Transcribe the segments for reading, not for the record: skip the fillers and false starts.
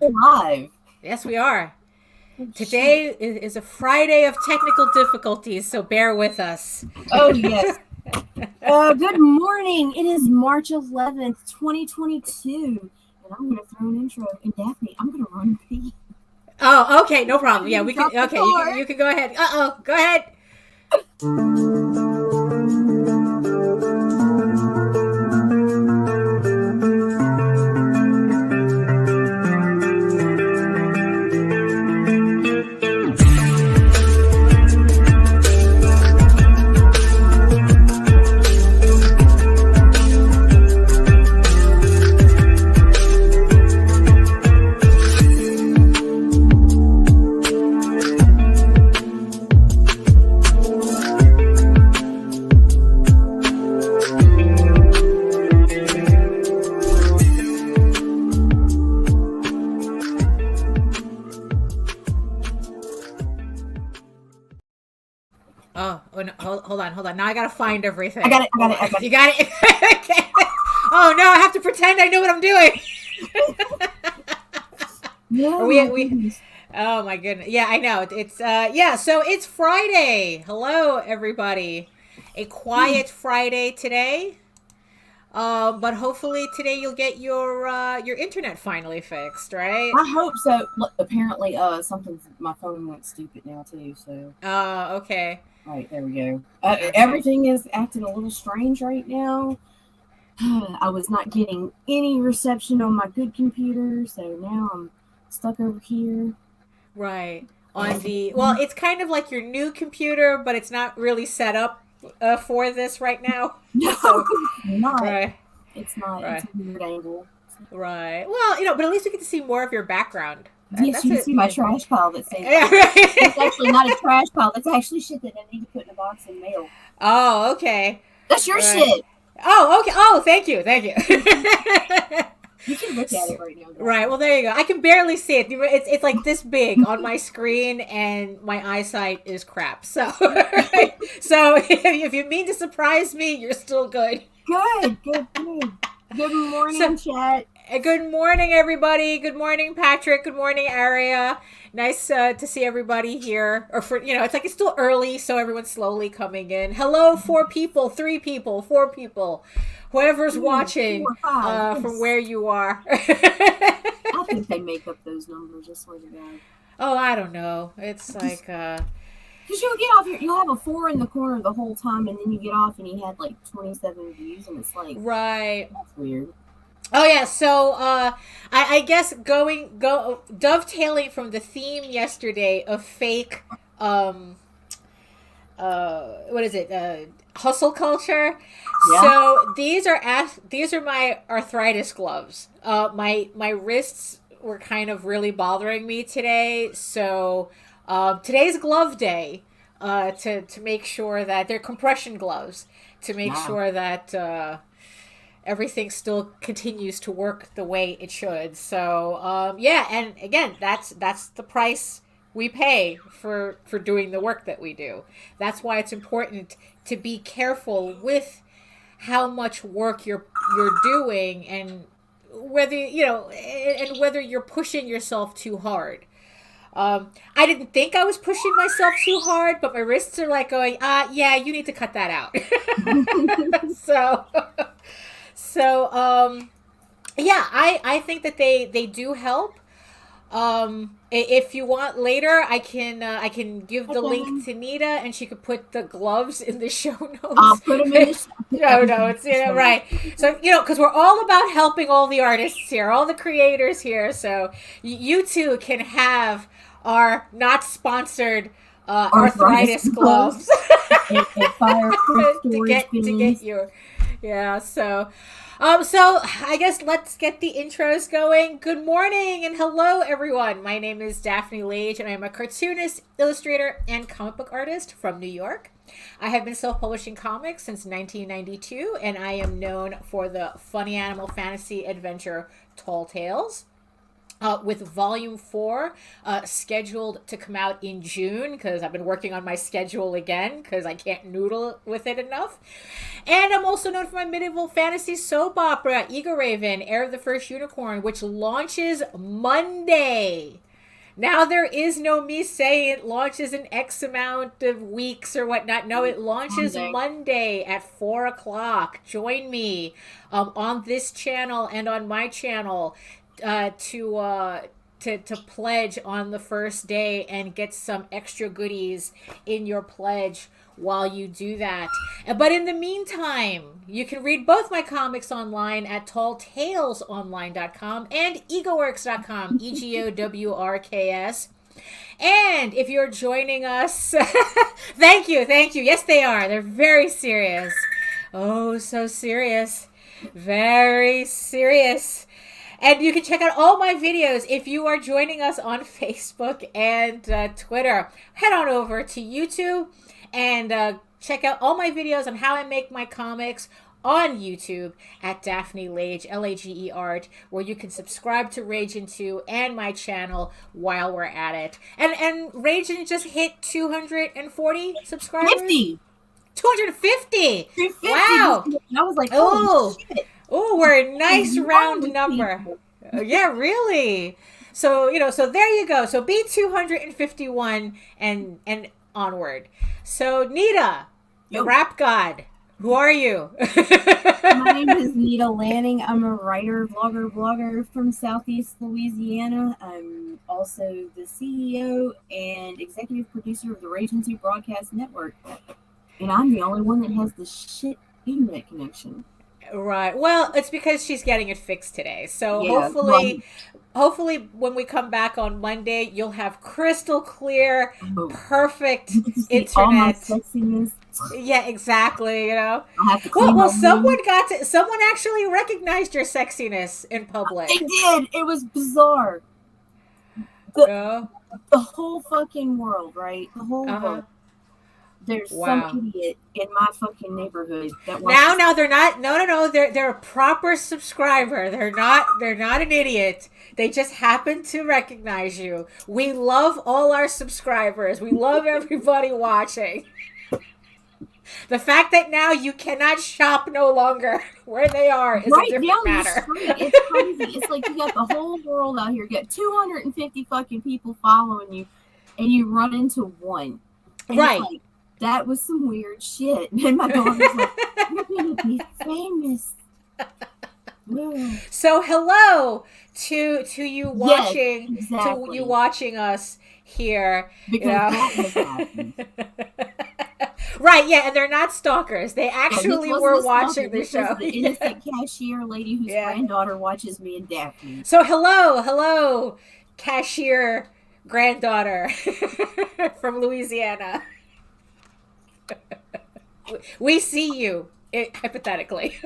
Live. Yes, we are. Oh, shit. Today is a Friday of technical difficulties, so bear with us. Oh, yes. Good morning. It is March 11th, 2022. And I'm going to throw an intro. And Daphne, I'm going to run pee. Oh, okay, no I problem. need Yeah, to we can. drop the Okay, you can. cord. You can go ahead. Go ahead. Oh no, hold on. Now I gotta find I everything. got it. I got it. I got You it. got it. Okay. Oh no, I have to pretend I know what I'm doing. Are No, my we? goodness. Oh my goodness. Yeah, I know. It's yeah. So it's Friday. Hello, everybody. A quiet Friday today. But hopefully today you'll get your internet finally fixed, right? I hope so. Look, apparently, my phone went stupid now, too. So, Okay. all right, there we go. Okay. Everything is acting a little strange right now. I was not getting any reception on my good computer, so now I'm stuck over here. Right. On the well, it's kind of like your new computer, but it's not really set up for this right now. No, So, it's not. right, It's not. It's right, a weird angle. right. Well, but at least we get to see more of your background. Yes, That's you can it. see my Yeah. trash pile that says Yeah, it's right. actually not a trash pile. It's actually shit that I need to put in a box and mail. Oh, okay. That's your Right. shit. Oh, okay. Oh, thank you. Thank you. You can look at it right now, Right. Daphne. Well, there you go. I can barely see it. It's like this big on my screen, and my eyesight is crap. So, so if you mean to surprise me, you're still good. Good, good, good. Good So, morning, chat. good morning, everybody. Good morning, Patrick. Good morning, Aria. Nice to see everybody here. Or for it's like it's still early, so everyone's slowly coming in. Hello, four people, three people, four people, whoever's Three, watching four, five. from Yes. where you are. I think they make up those numbers. I swear to God. Oh, I don't know. It's Because like you'll get off here, you'll have a four in the corner the whole time, and then you get off and you had like 27 views, and it's like, right. that's weird. Oh yeah, so I guess go dovetailing from the theme yesterday of fake what is it hustle culture. Yeah. So these are my arthritis gloves. My wrists were kind of really bothering me today, so today's glove day. To make sure that they're compression gloves to make Yeah. sure that everything still continues to work the way it should. So yeah, and again, that's the price we pay for doing the work that we do. That's why it's important to be careful with how much work you're doing, and whether and whether you're pushing yourself too hard. I didn't think I was pushing myself too hard, but my wrists are like going, yeah, you need to cut that out. so, so yeah, I think that they do help. If you want later, I can give the link Okay. to Nita, and she could put the gloves in the show I'll notes. put them in the. I'll put No, no, everything in it's the show right. notes. So because we're all about helping all the artists here, all the creators here. So you two can have our not sponsored Arthritis arthritis gloves gloves and fireproof storage to get bins. your yeah. So I guess let's get the intros going. Good morning and hello, everyone. My name is Daphne Lage, and I'm a cartoonist, illustrator, and comic book artist from New York. I have been self-publishing comics since 1992, and I am known for the funny animal fantasy adventure Tall Tales. with volume 4 scheduled to come out in June, because I've been working on my schedule again because I can't noodle with it enough. And I'm also known for my medieval fantasy soap opera, Egoraven, Heir of the First Unicorn, which launches Monday. Now there is no me saying it launches in X amount of weeks or whatnot. No, it launches Monday at 4 o'clock. Join me on this channel and on my channel to pledge on the first day and get some extra goodies in your pledge while you do that. But in the meantime, you can read both my comics online at talltalesonline.com and egoworks.com, EGOWRKS. And if you're joining us, thank you. Yes, they are. They're very serious. Oh, so serious. Very serious. And you can check out all my videos if you are joining us on Facebook and Twitter. Head on over to YouTube and check out all my videos on how I make my comics on YouTube at Daphne Lage, Lage Art, where you can subscribe to Ragin 2 and my channel while we're at it. And Ragin just hit 240 subscribers? 50! 250! 250. Wow! I was like, oh, shit. Oh, we're a nice round number. Yeah, really. So, so there you go. So be 251 and onward. So, Nita, the rap god, who are you? My name is Nita Lanning. I'm a writer, blogger from Southeast Louisiana. I'm also the CEO and executive producer of the Ragin 2 Broadcast Network. And I'm the only one that has the shit internet connection. Right. Well, it's because she's getting it fixed today. So yeah, hopefully when we come back on Monday, you'll have crystal clear, perfect internet. All my sexiness. Yeah, exactly. I have to clean well, someone actually recognized your sexiness in public. They did. It was bizarre. The whole fucking world, right? The whole world. There's some idiot in my fucking neighborhood that now they're not. No. They're a proper subscriber. They're not an idiot. They just happen to recognize you. We love all our subscribers. We love everybody watching. The fact that now you cannot shop no longer where they are is a different matter. It's crazy. It's like you got the whole world out here. You got 250 fucking people following you, and you run into one. And right. Like, that was some weird shit. And my daughter's like, you're going to be famous. So hello to you watching, yes, exactly. To you watching us here. Because that has happened. Right, yeah, and they're not stalkers. They actually were watching the show. The innocent cashier lady whose granddaughter watches me and Daphne. So hello, cashier granddaughter from Louisiana. We see you, hypothetically.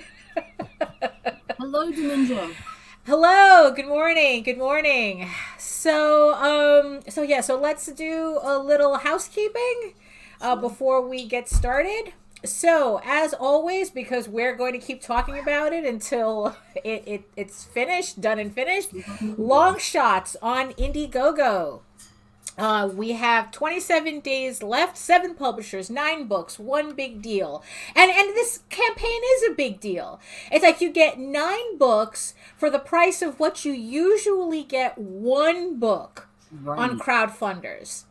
Hello, Dementia. Hello. Good morning. So let's do a little housekeeping before we get started. So, as always, because we're going to keep talking about it until it's finished, done and finished, LONGSHOTS on Indiegogo. We have 27 days left, 7 publishers, 9 books, 1 big deal. And this campaign is a big deal. It's like you get 9 books for the price of what you usually get 1 book on crowdfunders.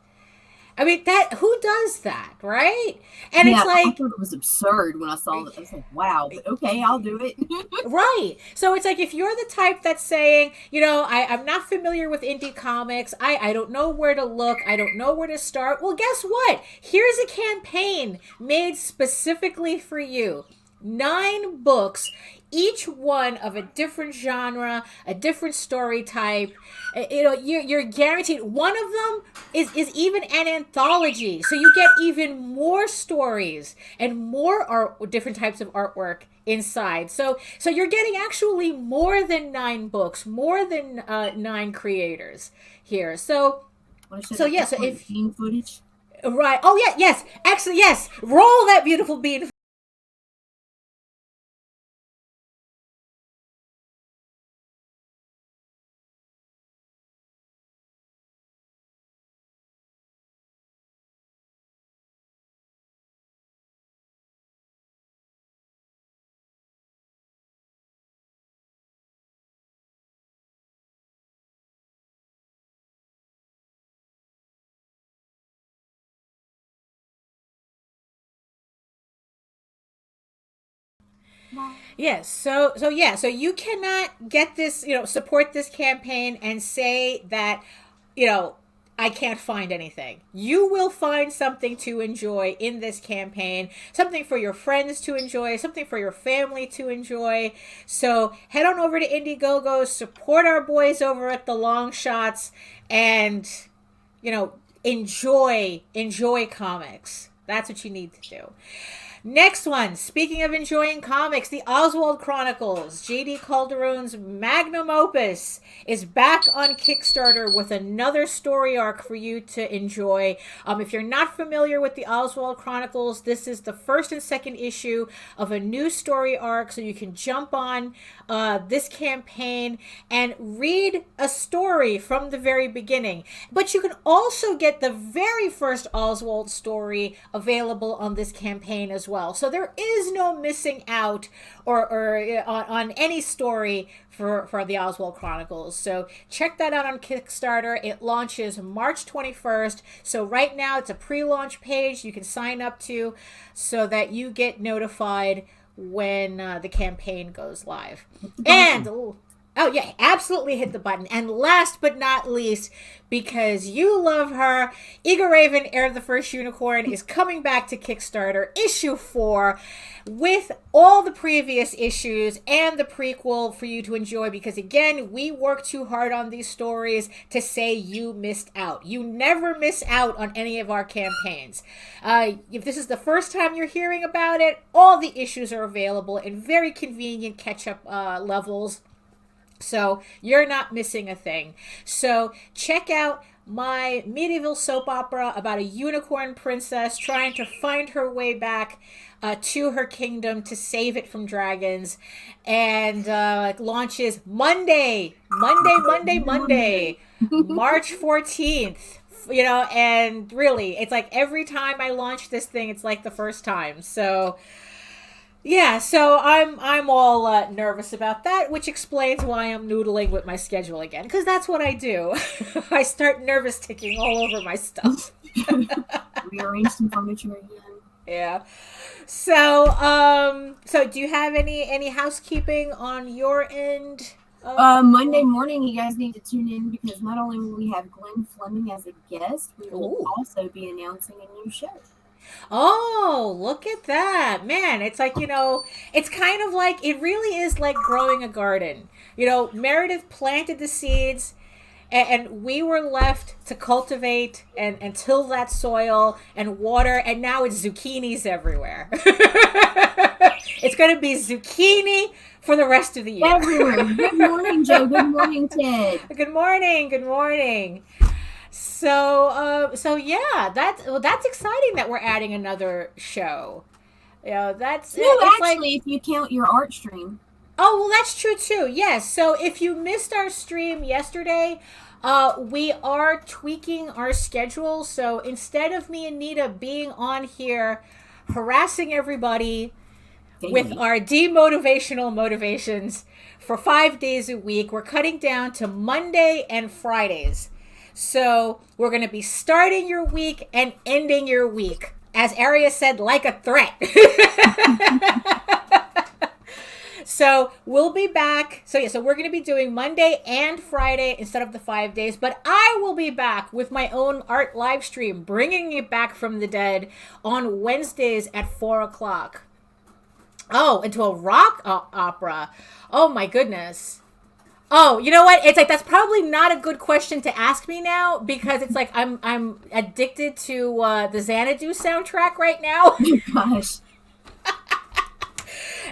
I mean, who does that, right? And it's like, I thought it was absurd when I saw it. I was like, wow, but okay, I'll do it. Right. So it's like, if you're the type that's saying, I'm not familiar with indie comics, I don't know where to look, I don't know where to start. Well, guess what? Here's a campaign made specifically for you. 9 books, each one of a different genre, a different story type. You're guaranteed. One of them is even an anthology, so you get even more stories and more different types of artwork inside. So you're getting actually more than 9 books, more than 9 creators here. So if bean footage, right? Oh yeah, yes, actually yes. Roll that beautiful bean. Yes. So you cannot get this, support this campaign and say that, you know, I can't find anything. You will find something to enjoy in this campaign, something for your friends to enjoy, something for your family to enjoy. So head on over to Indiegogo, support our boys over at the Long Shots, and, enjoy comics. That's what you need to do. Next one, speaking of enjoying comics, the Oswald Chronicles, J.D. Calderon's magnum opus, is back on Kickstarter with another story arc for you to enjoy. If you're not familiar with the Oswald Chronicles, this is the first and second issue of a new story arc, so you can jump on this campaign and read a story from the very beginning. But you can also get the very first Oswald story available on this campaign as well. So there is no missing out or on any story for the Oswald Chronicles. So check that out on Kickstarter. It launches March 21st. So right now it's a pre-launch page you can sign up to so that you get notified when the campaign goes live. And oh yeah, absolutely hit the button. And last but not least, because you love her, Egoraven, Heir of the First Unicorn, is coming back to Kickstarter, issue 4, with all the previous issues and the prequel for you to enjoy, because again, we work too hard on these stories to say you missed out. You never miss out on any of our campaigns. If this is the first time you're hearing about it, all the issues are available in very convenient catch-up levels. So you're not missing a thing. So check out my medieval soap opera about a unicorn princess trying to find her way back to her kingdom to save it from dragons, and launches Monday, March 14th. And really, it's like every time I launch this thing, it's like the first time. So yeah, so I'm all nervous about that, which explains why I'm noodling with my schedule again, because that's what I do. I start nervous ticking all over my stuff. Rearrange some furniture again. Yeah. So do you have any housekeeping on your end? Monday morning, you guys need to tune in, because not only will we have Glenn Fleming as a guest, we will also be announcing a new show. Oh, look at that. Man, it's like, it's kind of like, it really is like growing a garden. Meredith planted the seeds, and we were left to cultivate and till that soil and water, and now it's zucchinis everywhere. It's going to be zucchini for the rest of the year. Everywhere. Good morning, Joe. Good morning, Ted. Good morning. So yeah, that's exciting that we're adding another show. That's actually, if you count your art stream. Oh, well, that's true too. Yes. So if you missed our stream yesterday, we are tweaking our schedule. So instead of me and Nita being on here harassing everybody with our demotivational motivations for 5 days a week, we're cutting down to Monday and Fridays. So we're going to be starting your week and ending your week, as Aria said, like a threat. So we'll be back. So we're going to be doing Monday and Friday instead of the 5 days. But I will be back with my own art live stream, bringing it back from the dead on Wednesdays at 4 o'clock. Oh, into a rock opera. Oh, my goodness. Oh, you know what? It's like, that's probably not a good question to ask me now, because it's like I'm addicted to the Xanadu soundtrack right now. Oh, gosh.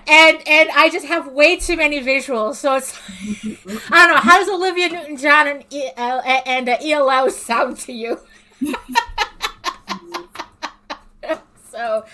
And I just have way too many visuals, so it's, I don't know, how does Olivia Newton-John and ELO sound to you? So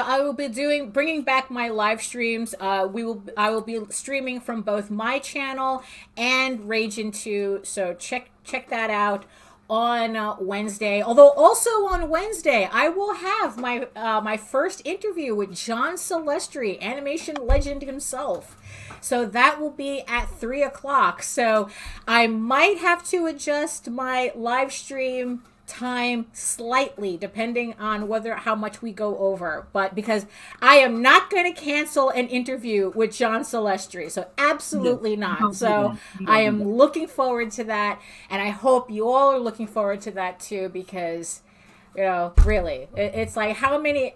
I will be bringing back my live streams. I will be streaming from both my channel and Ragin 2. So check that out on Wednesday. Although also on Wednesday, I will have my first interview with John Celestri, animation legend himself. So that will be at 3 o'clock. So I might have to adjust my live stream time slightly, depending on how much we go over. But because I am not going to cancel an interview with John Celestri, so absolutely not. So I am looking forward to that, and I hope you all are looking forward to that too, because really, it's like how many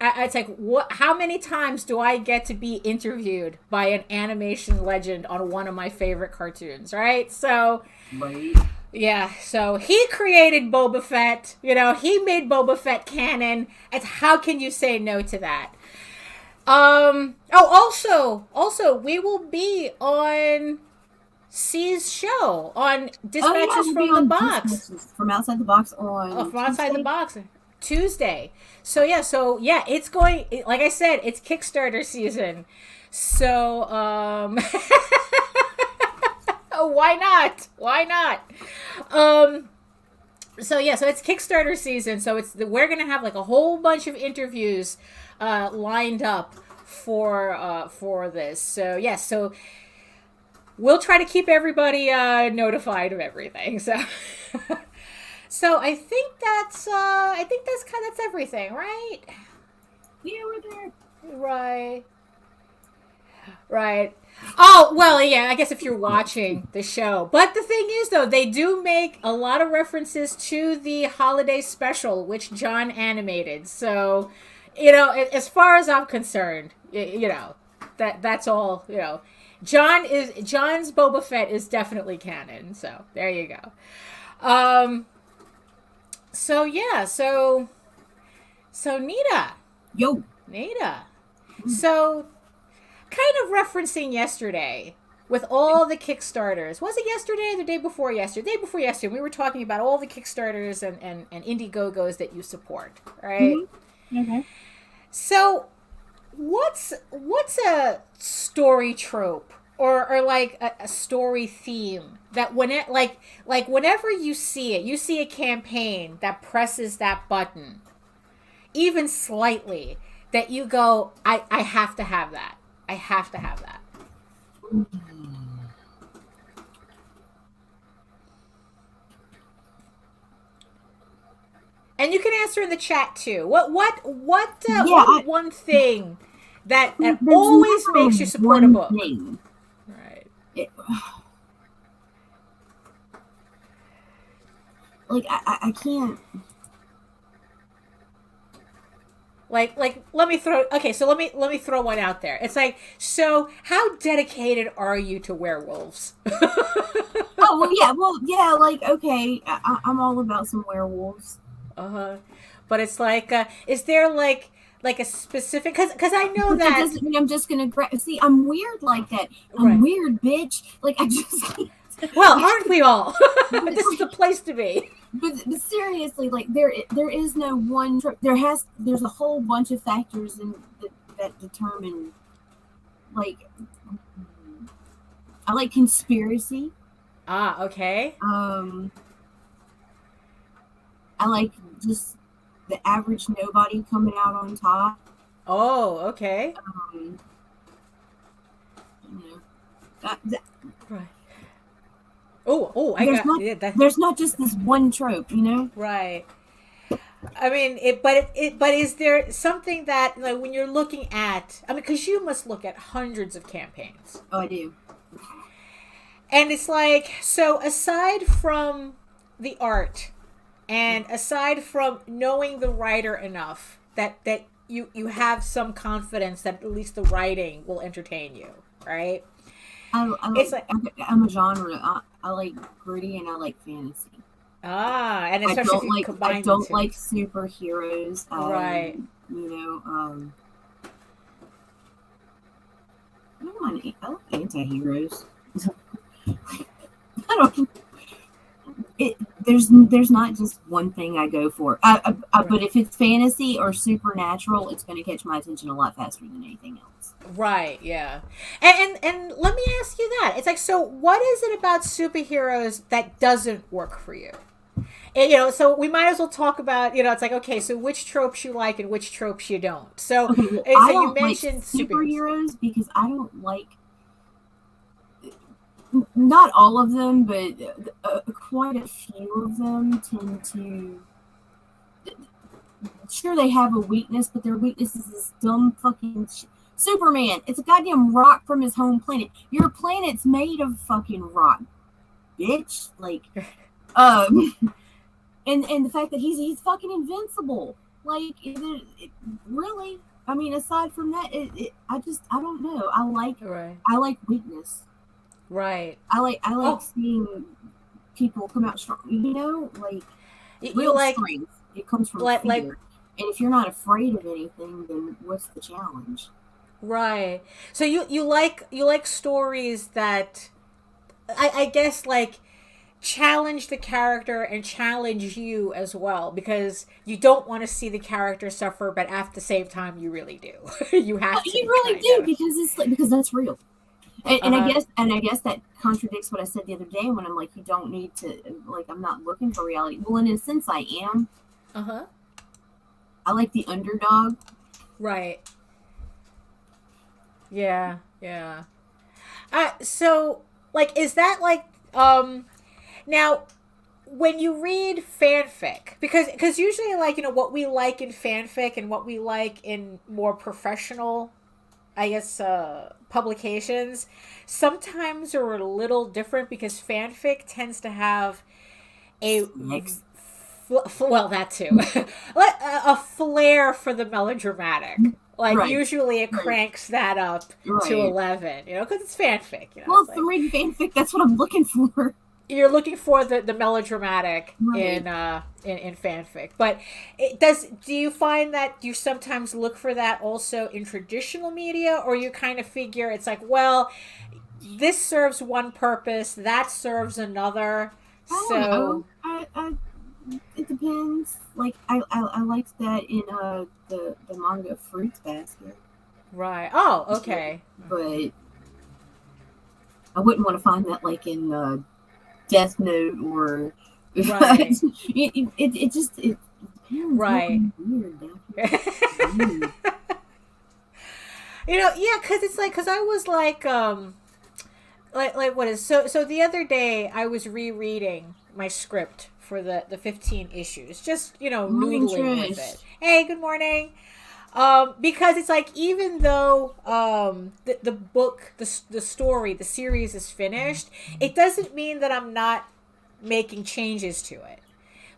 times do I get to be interviewed by an animation legend on one of my favorite cartoons, right? So yeah, so he created Boba Fett, he made Boba Fett canon. It's how can you say no to that? Also we will be on C's show on Dispatches from the Box. From Outside the Box on from Outside the Box Tuesday. So yeah, it's going, like I said, it's Kickstarter season. So why not? So it's Kickstarter season. So we're gonna have like a whole bunch of interviews lined up for this. So so we'll try to keep everybody notified of everything. So so I think that's everything, right? Yeah, we're there. Right. Oh, well, yeah, I guess if you're watching the show. But the thing is, though, they do make a lot of references to the holiday special, which John animated. So, as far as I'm concerned, that's all, John's Boba Fett is definitely canon. So, there you go. So Nita. Yo. Nita. So, kind of referencing yesterday with all the Kickstarters. Was it yesterday or the day before yesterday? Day before yesterday, we were talking about all the Kickstarters and Indiegogos that you support, right? Mm-hmm. Okay. So, what's a story trope or like a story theme that whenever you see a campaign that presses that button, even slightly, that you go, I have to have that. I have to have that. And you can answer in the chat too. What one thing that always makes you support a book? Thing. Right. I can't. Like let me throw one out there. It's like, so how dedicated are you to werewolves? Okay, I'm all about some werewolves. But it's like, is there like a specific? Because I know that doesn't mean I'm just gonna see. I'm weird like that. I'm weird, bitch. Like I just can't. Well, aren't we all? This is the place to be. But seriously, like there is no one. There's a whole bunch of factors that determine. Like, I like conspiracy. Okay. I like just the average nobody coming out on top. Oh, okay. Right. There's not just this one trope, Right. I mean, but is there something that, like, when you're looking at, because you must look at hundreds of campaigns. Oh, I do. And it's like, so aside from the art, and aside from knowing the writer enough that you have some confidence that at least the writing will entertain you, right? I'm a genre. I like gritty and I like fantasy. And especially if you combine I don't like superheroes. Right. I like anti-heroes. I don't. There's not just one thing I go for. But if it's fantasy or supernatural, it's going to catch my attention a lot faster than anything else. Right, yeah. And let me ask you that. It's like, so what is it about superheroes that doesn't work for you? And, so we might as well talk about, it's like, okay, so which tropes you like and which tropes you don't. So, I don't mentioned like superheroes because I don't like, not all of them, but quite a few of them tend to sure they have a weakness, but their weakness is this dumb fucking Superman. It's a goddamn rock from his home planet. Your planet's made of fucking rock, bitch. Like, and the fact that he's fucking invincible. Like, really. I mean, aside from that, I don't know. I like weakness. Right. I like seeing people come out strong. You know, like you like strength. It comes from fear. And if you're not afraid of anything, then what's the challenge? Right. So you like stories that I guess like challenge the character and challenge you as well, because you don't want to see the character suffer, but at the same time you really do. You have to. You really do, because it's like, because that's real. And I guess that contradicts what I said the other day when I'm like, you don't need to, like, I'm not looking for reality. Well, in a sense, I am. I like the underdog. Right. Yeah. So, like, is that like, now, when you read fanfic, because usually, like, you know, what we like in fanfic and what we like in more professional, I guess, publications, sometimes are a little different, because fanfic tends to have well, that too, a flair for the melodramatic. Like, usually it cranks that up to 11, you know, because it's fanfic. You know, well, if I'm reading fanfic, that's what I'm looking for. You're looking for the melodramatic in fanfic, but do you find that you sometimes look for that also in traditional media, or you kind of figure it's like, well, this serves one purpose, that serves another? I don't know. It depends. Like, I liked that in the manga Fruits Basket. Right. Oh, okay. But I wouldn't want to find that like in Death Note or right. it just right. Weird. You know, yeah, because I was like what is so the other day I was rereading my script for the 15 issues, just, you know, noodling with it. Hey, good morning. Because it's like, even though the book, the story, the series is finished, it doesn't mean that I'm not making changes to it.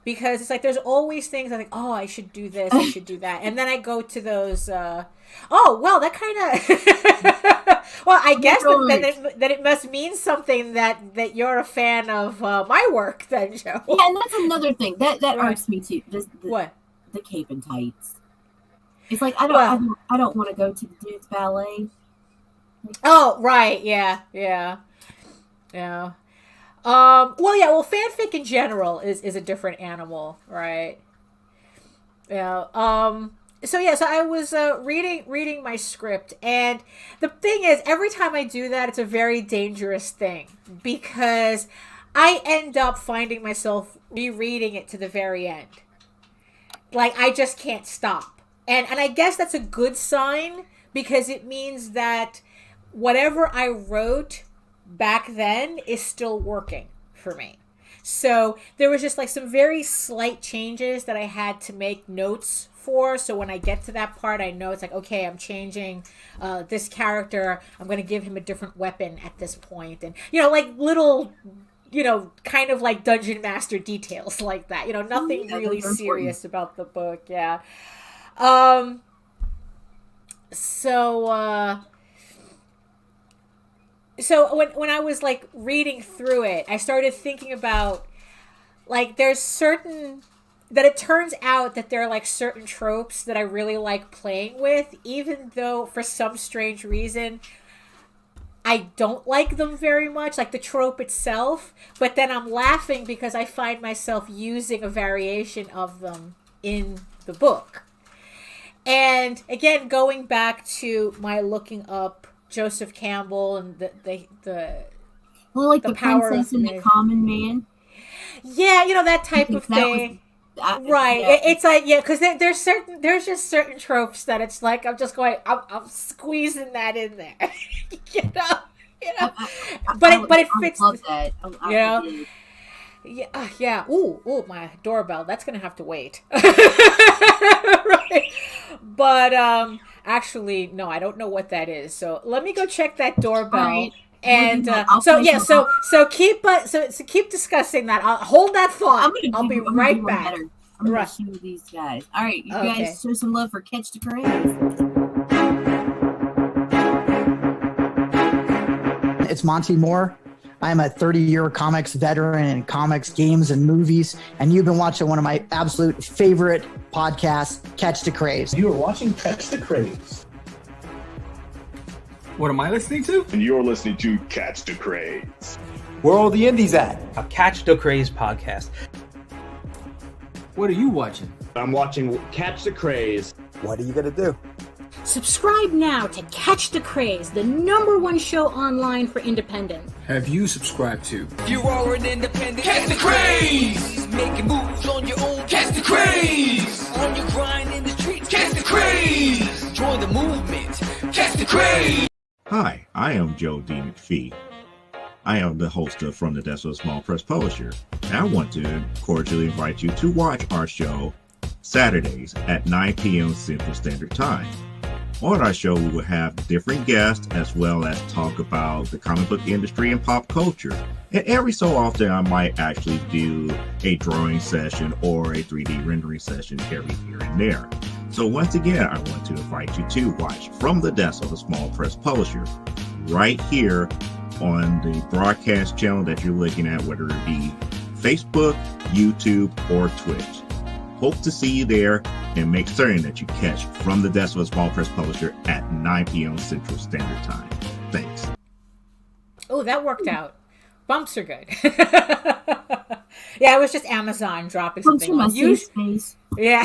Because it's like, there's always things I think, oh, I should do this, I should do that. And then I go to those, oh, well, that kind of, well, I guess that it must mean something that you're a fan of my work then, Joe. Yeah, and that's another thing. That irks me too. Just what? The cape and tights. It's like, I don't want to go to the dude's ballet. Oh, right, yeah. Well, fanfic in general is a different animal, right? Yeah. So I was reading my script, and the thing is, every time I do that, it's a very dangerous thing, because I end up finding myself rereading it to the very end. Like, I just can't stop. And I guess that's a good sign, because it means that whatever I wrote back then is still working for me. So there was just like some very slight changes that I had to make notes for. So when I get to that part, I know it's like, okay, I'm changing this character. I'm going to give him a different weapon at this point. And, you know, like little, you know, kind of like dungeon master details like that. You know, nothing really serious about the book. Yeah. So when I was like reading through it, I started thinking about, like, there's certain, that it turns out that there are like certain tropes that I really like playing with, even though for some strange reason I don't like them very much, like the trope itself, but then I'm laughing because I find myself using a variation of them in the book. And again, going back to my looking up Joseph Campbell and the power princess and the common man. Yeah, you know, that type of thing. Right. Yeah. It's like, yeah, because there's just certain tropes that it's like, I'm just going, I'm squeezing that in there. you know. But it fits. I love that. You know. Yeah, yeah. Ooh, my doorbell. That's gonna have to wait. Right. But actually, no, I don't know what that is. So let me go check that All doorbell. right. And I'll so place yeah, you on. so keep discussing that. I'll hold that thought. I'll be I'm gonna right do one back. better. I'm gonna Right. show these guys. All right, you Okay. guys show some love for Catch the Craze. It's Monty Moore. I'm a 30-year comics veteran in comics, games, and movies, and you've been watching one of my absolute favorite podcasts, Catch the Craze. You are watching Catch the Craze. What am I listening to? And you're listening to Catch the Craze. Where are all the indies at? A Catch the Craze podcast. What are you watching? I'm watching Catch the Craze. What are you going to do? Subscribe now to Catch the Craze, the #1 show online for independent. Have you subscribed to? You are an independent. Catch the craze. Making moves on your own. Catch the craze. On your grind in the streets. Catch the craze. Join the movement. Catch the craze. Hi, I am Joe D. McPhee. I am the host of From the Desk of a Small Press Publisher. And I want to cordially invite you to watch our show Saturdays at 9 p.m. Central Standard Time. On our show, we will have different guests as well as talk about the comic book industry and pop culture. And every so often, I might actually do a drawing session or a 3D rendering session every here and there. So once again, I want to invite you to watch From the Desk of a Small Press Publisher right here on the broadcast channel that you're looking at, whether it be Facebook, YouTube, or Twitch. Hope to see you there, and make certain that you catch From the Desk of a Small Press Publisher at 9 p.m. Central Standard Time. Thanks. Oh, that worked out. Bumps are good. Yeah, it was just Amazon dropping something on you. Yeah.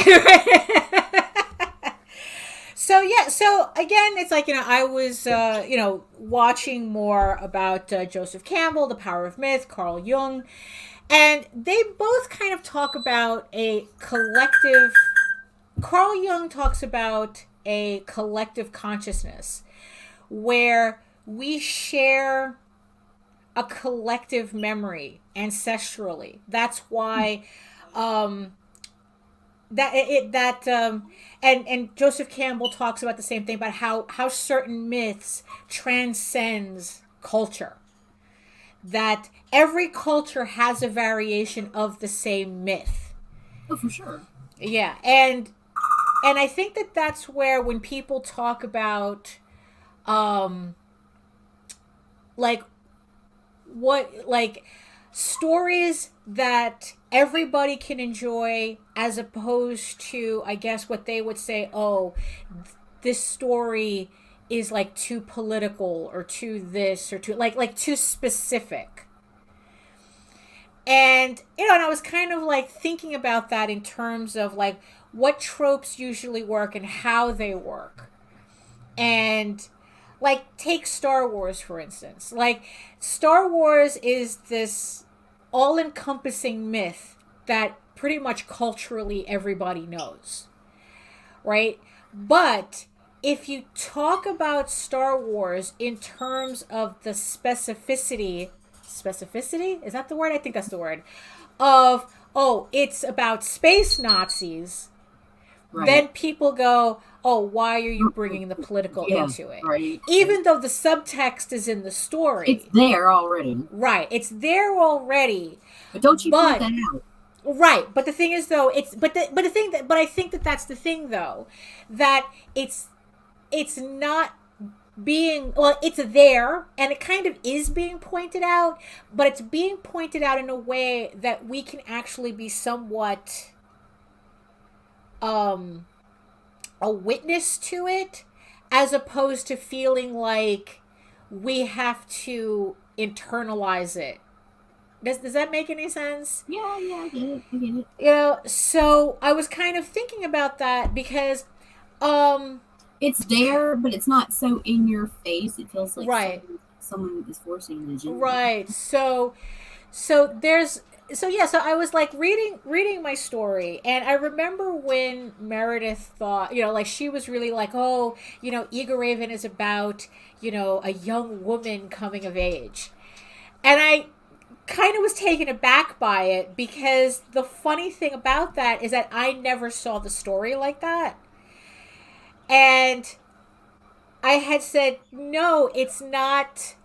So again, it's like, I was watching more about Joseph Campbell, The Power of Myth, Carl Jung. And they both kind of talk about a collective. Carl Jung talks about a collective consciousness where we share a collective memory ancestrally. That's why and Joseph Campbell talks about the same thing about how certain myths transcends culture. That every culture has a variation of the same myth. Oh, for sure. Yeah, and I think that that's where when people talk about, stories that everybody can enjoy, as opposed to, I guess, what they would say, oh, this story is like too political or too this or too like too specific. And and I was kind of like thinking about that in terms of like what tropes usually work and how they work. And like take Star Wars for instance. Like Star Wars is this all-encompassing myth that pretty much culturally everybody knows. Right? But if you talk about Star Wars in terms of the specificity, is that the word? I think that's the word. Of, oh, it's about space Nazis. Right. Then people go, oh, why are you bringing the political into it? Right. Even though the subtext is in the story. It's there already. Right. It's there already. But don't you point that out? Right, but the thing is though, I think that's the thing though, that it's not being, well, it's there and it kind of is being pointed out, but it's being pointed out in a way that we can actually be somewhat a witness to it, as opposed to feeling like we have to internalize it. Does that make any sense? Yeah, I get it. So I was kind of thinking about that because it's there, but it's not so in your face. It feels like right. someone is forcing the agenda. Right. So I was like reading my story, and I remember when Meredith thought, like she was really like, oh, Egoraven is about, a young woman coming of age. And I kind of was taken aback by it, because the funny thing about that is that I never saw the story like that. And I had said, no, it's not,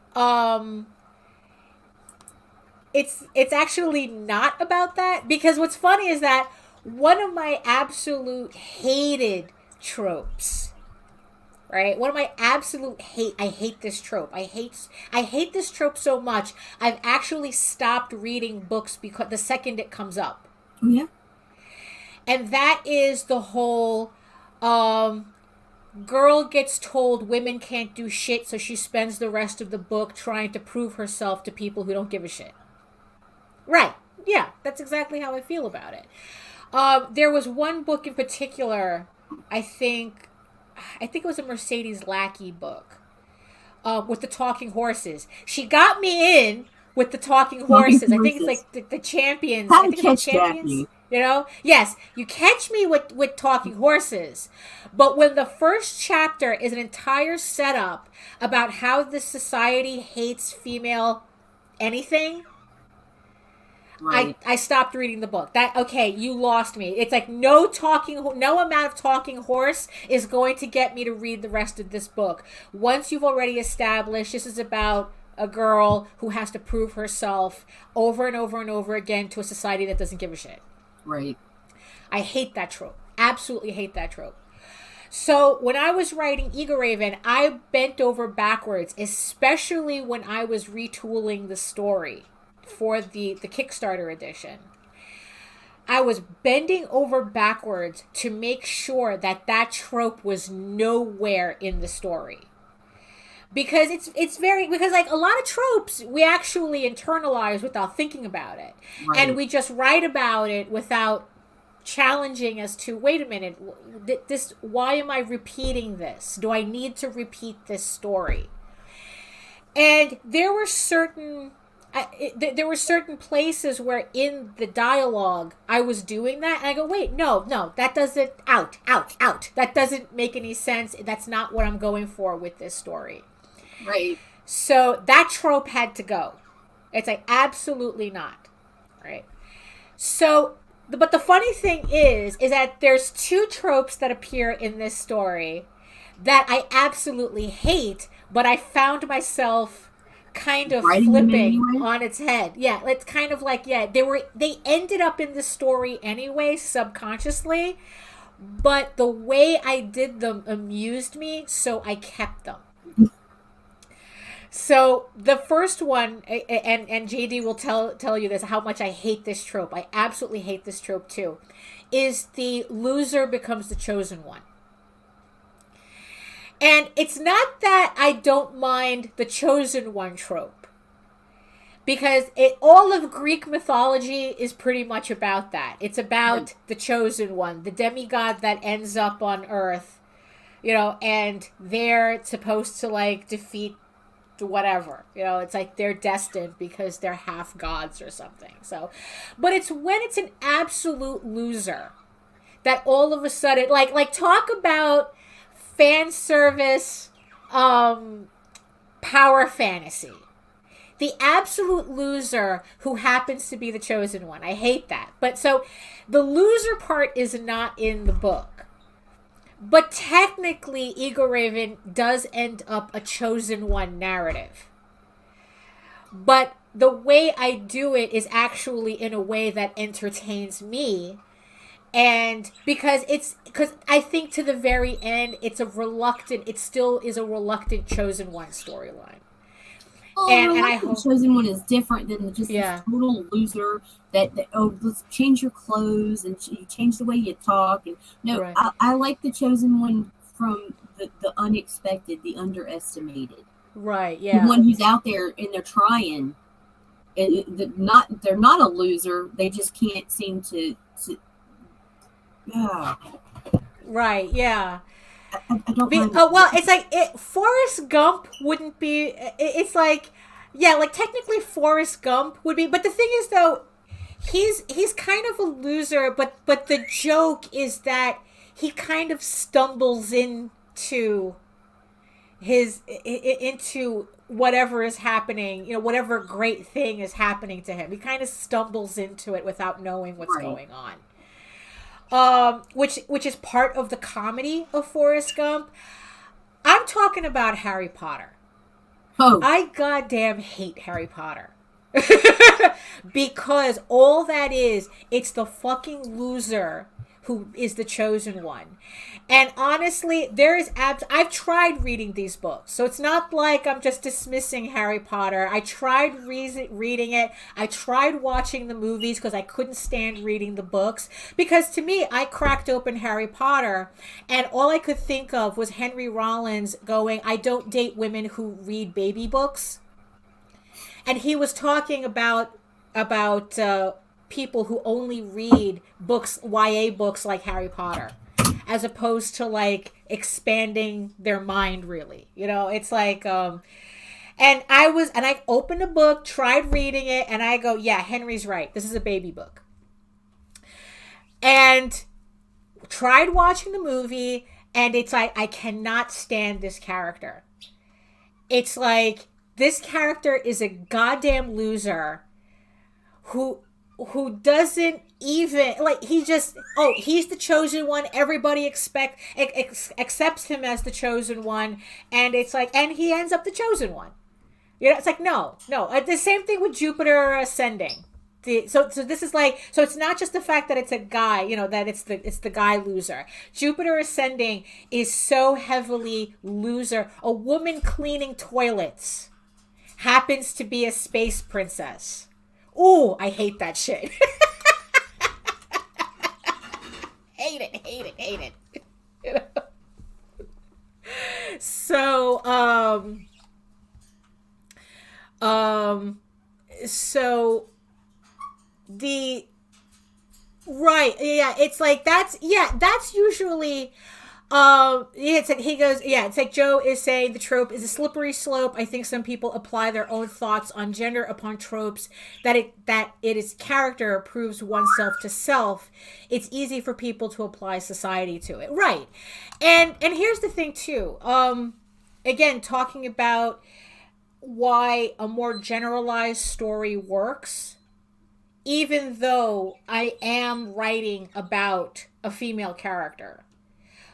it's actually not about that, because what's funny is that one of my absolute hated tropes, right? One of my absolute I hate this trope. I hate this trope so much, I've actually stopped reading books because the second it comes up. Yeah. And that is the whole, girl gets told women can't do shit, so she spends the rest of the book trying to prove herself to people who don't give a shit. Right. Yeah, that's exactly how I feel about it. There was one book in particular, I think it was a Mercedes Lackey book, with the talking horses. She got me in with the talking horses. I think it's like the champions. I think it's the champions. Daphne. You know? Yes, you catch me with talking horses. But when the first chapter is an entire setup about how this society hates female anything, right. I stopped reading the book. Okay, you lost me. It's like no amount of talking horse is going to get me to read the rest of this book. Once you've already established this is about a girl who has to prove herself over and over and over again to a society that doesn't give a shit. Right. I hate that trope. Absolutely hate that trope. So when I was writing Egoraven, I bent over backwards, especially when I was retooling the story for the Kickstarter edition. I was bending over backwards to make sure that trope was nowhere in the story. Because it's very, because like a lot of tropes we actually internalize without thinking about it. Right. And we just write about it without challenging as to, wait a minute, why am I repeating this? Do I need to repeat this story? And there were certain places where in the dialogue I was doing that, and I go, wait, no, that doesn't, out. That doesn't make any sense. That's not what I'm going for with this story. Right. So that trope had to go. It's like, absolutely not. Right. So, but the funny thing is that there's two tropes that appear in this story that I absolutely hate, but I found myself kind of flipping on its head. Yeah, it's kind of like, they ended up in the story anyway, subconsciously, but the way I did them amused me, so I kept them. So the first one, and JD will tell you this, how much I hate this trope. I absolutely hate this trope too, is the loser becomes the chosen one. And it's not that I don't mind the chosen one trope, because all of Greek mythology is pretty much about that. It's about the chosen one, the demigod that ends up on Earth, and they're supposed to like defeat whatever, it's like they're destined because they're half gods or something. So, but it's when it's an absolute loser that all of a sudden, like talk about fan service, power fantasy. The absolute loser who happens to be the chosen one. I hate that. But so the loser part is not in the book. But technically, Egoraven does end up a chosen one narrative. But the way I do it is actually in a way that entertains me. And because I think to the very end, it still is a reluctant chosen one storyline. And I hope the chosen one is different than just this total loser that let's change your clothes and you change the way you talk. And right. I like the chosen one from the unexpected, the underestimated. Right. Yeah. The one who's out there and they're trying. They're not a loser. They just can't seem to. Yeah. Right. Yeah. I don't mind. Well, it's like Forrest Gump wouldn't be. It's like, like technically Forrest Gump would be, but the thing is though, he's kind of a loser. But the joke is that he kind of stumbles into whatever is happening, whatever great thing is happening to him. He kind of stumbles into it without knowing what's going on. Which is part of the comedy of Forrest Gump. I'm talking about Harry Potter. Oh. I goddamn hate Harry Potter. Because all that is, it's the fucking loser who is the chosen one. And honestly, I've tried reading these books. So it's not like I'm just dismissing Harry Potter. I tried reading it. I tried watching the movies because I couldn't stand reading the books. Because to me, I cracked open Harry Potter and all I could think of was Henry Rollins going, "I don't date women who read baby books." And he was talking about people who only read books, YA books like Harry Potter, as opposed to like expanding their mind, really. It's like, and I opened a book, tried reading it, and I go, yeah, Henry's right. This is a baby book. And tried watching the movie, and it's like, I cannot stand this character. It's like, this character is a goddamn loser who doesn't even, like, he's the chosen one. Everybody accepts him as the chosen one. And it's like, and he ends up the chosen one. It's like, no. The same thing with Jupiter Ascending. So this is like, so it's not just the fact that it's a guy, that it's the guy loser. Jupiter Ascending is so heavily loser. A woman cleaning toilets happens to be a space princess. Ooh, I hate that shit. hate it. So, it's like, that's usually, it's like he goes, it's like Joe is saying the trope is a slippery slope. I think some people apply their own thoughts on gender upon tropes that it is character proves oneself to self. It's easy for people to apply society to it. Right. And here's the thing too. Again, talking about why a more generalized story works, even though I am writing about a female character.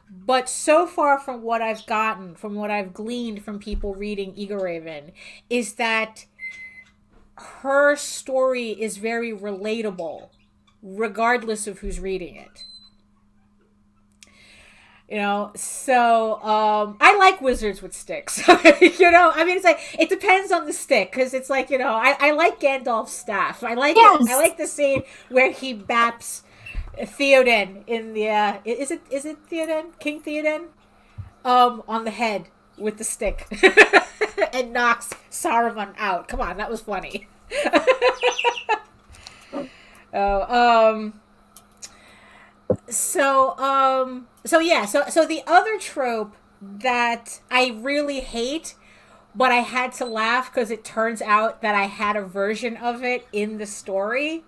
But so far from what I've gleaned from people reading Egoraven, is that her story is very relatable, regardless of who's reading it. So I like wizards with sticks. It's like, it depends on the stick, because it's like, I like Gandalf's staff. I like it. I like the scene where he baps Theoden in the is it Theoden? King Theoden? On the head with the stick and knocks Saruman out. Come on, that was funny. So the other trope that I really hate, but I had to laugh because it turns out that I had a version of it in the story.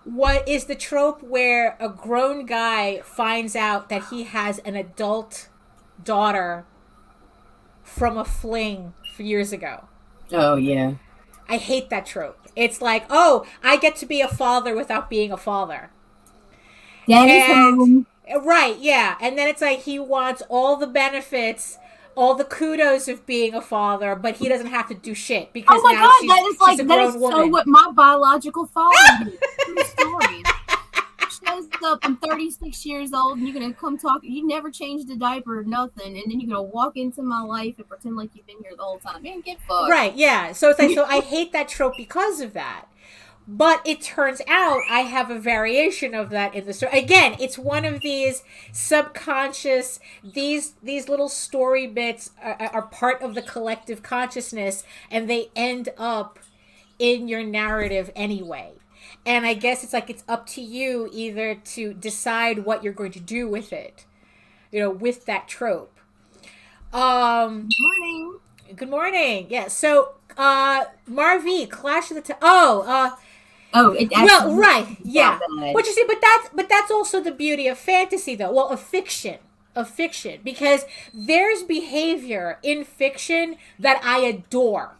What is the trope where a grown guy finds out that he has an adult daughter from a fling years ago? Oh, yeah. I hate that trope. It's like, oh, I get to be a father without being a father. Daddy's home. Right, yeah. And then it's like he wants all the benefits, all the kudos of being a father, but he doesn't have to do shit because oh my now God, she's, that is like, she's a that grown is woman. so what my biological father did. True story. Shows up, I'm 36 years old, and you're gonna come talk. You never changed a diaper or nothing, and then you're gonna walk into my life and pretend like you've been here the whole time. Man, get fucked. Right? Yeah. So it's like, so I hate that trope because of that. But it turns out I have a variation of that in the story. Again, it's one of these subconscious, these little story bits are part of the collective consciousness, and they end up in your narrative anyway. And I guess it's like it's up to you either to decide what you're going to do with it, with that trope. Good morning. Good morning. Yeah. So, Marvi, Clash of the it actually, right, yeah. But you see, but that's also the beauty of fantasy, though. Well, of fiction, of fiction, because there's behavior in fiction that I adore.